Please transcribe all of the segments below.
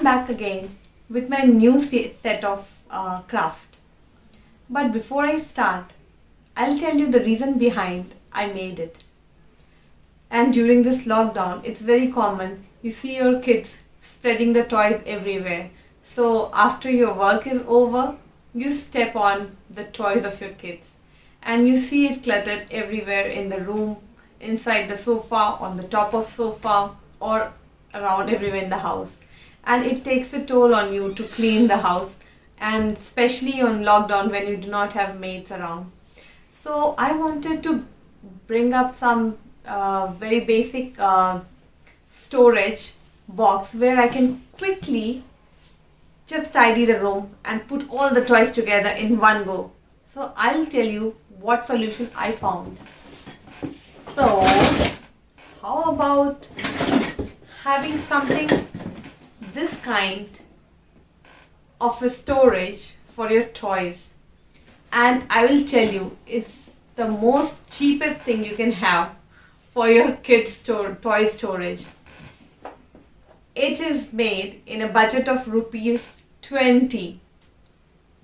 I'm back again with my new set of craft. But before I start, I'll tell you the reason behind I made it. And during this lockdown, it's very common. You see your kids spreading the toys everywhere. So after your work is over, you step on the toys of your kids and you see it cluttered everywhere in the room, inside the sofa, on the top of sofa, or around everywhere in the house. And it takes a toll on you to clean the house, and especially on lockdown when you do not have maids around. So I wanted to bring up some very basic storage box where I can quickly just tidy the room and put all the toys together in one go. So I'll tell you what solution I found. So how about having something this kind of a storage for your toys? And I will tell you, it's the most cheapest thing you can have for your kids' toy storage. It is made in a budget of rupees 20,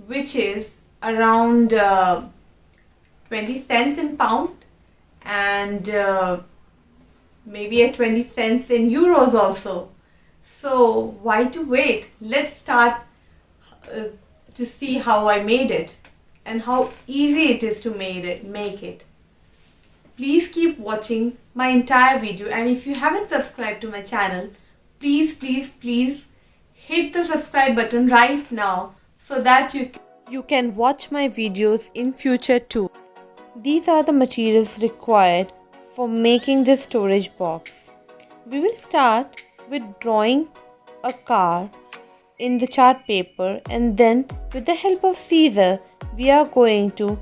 which is around 20 cents in pound, and maybe at 20 cents in euros also. So why to wait? Let's start to see how I made it and how easy it is to make it. Please keep watching my entire video, and if you haven't subscribed to my channel, please hit the subscribe button right now so that you can watch my videos in future too. These are the materials required for making this storage box. We will start with drawing a car in the chart paper, and then with the help of scissors we are going to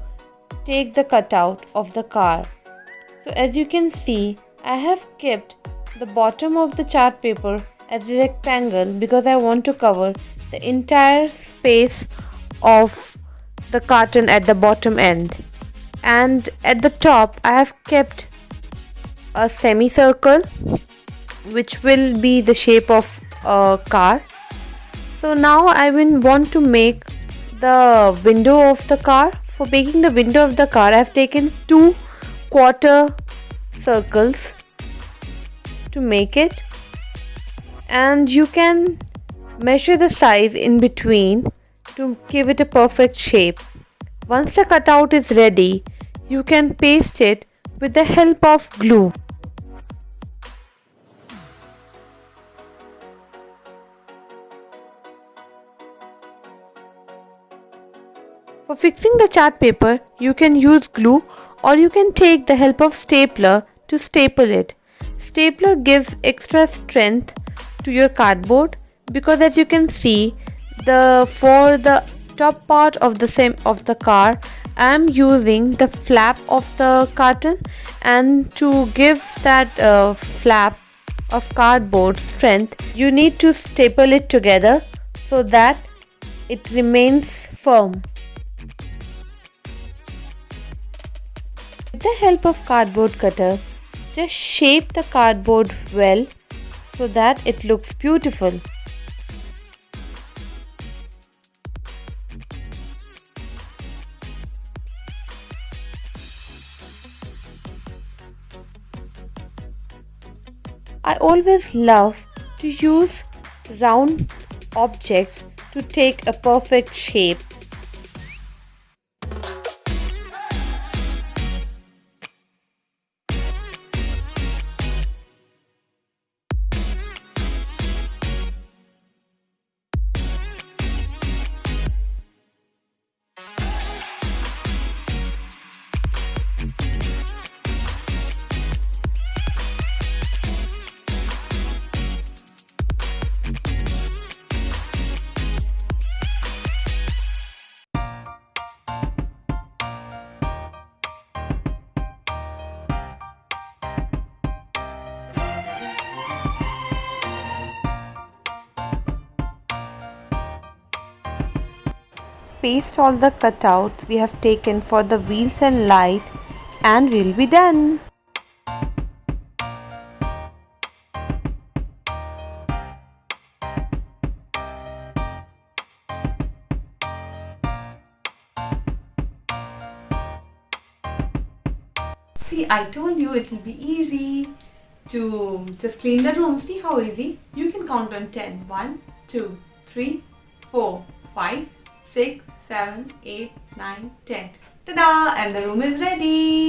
take the cutout of the car. So as you can see, I have kept the bottom of the chart paper as a rectangle because I want to cover the entire space of the carton at the bottom end. And at the top I have kept a semicircle which will be the shape of a car. So now I will want to make the window of the car. For making the window of the car, I have taken 2 quarter circles to make it, and you can measure the size in between to give it a perfect shape. Once the cutout is ready, you can paste it with the help of glue. For fixing the chart paper, you can use glue, or you can take the help of stapler to staple it. Stapler gives extra strength to your cardboard because, as you can see, for the top part of the car, I am using the flap of the carton, and to give that flap of cardboard strength, you need to staple it together so that it remains firm. With the help of cardboard cutter, just shape the cardboard well so that it looks beautiful. I always love to use round objects to take a perfect shape. Paste all the cutouts we have taken for the wheels and light, and we'll be done. See, I told you it will be easy to just clean the room. See how easy? You can count on 10. 1, 2, 3, 4, 5, 6, 7, 8, 9, 10. Ta-da! And the room is ready.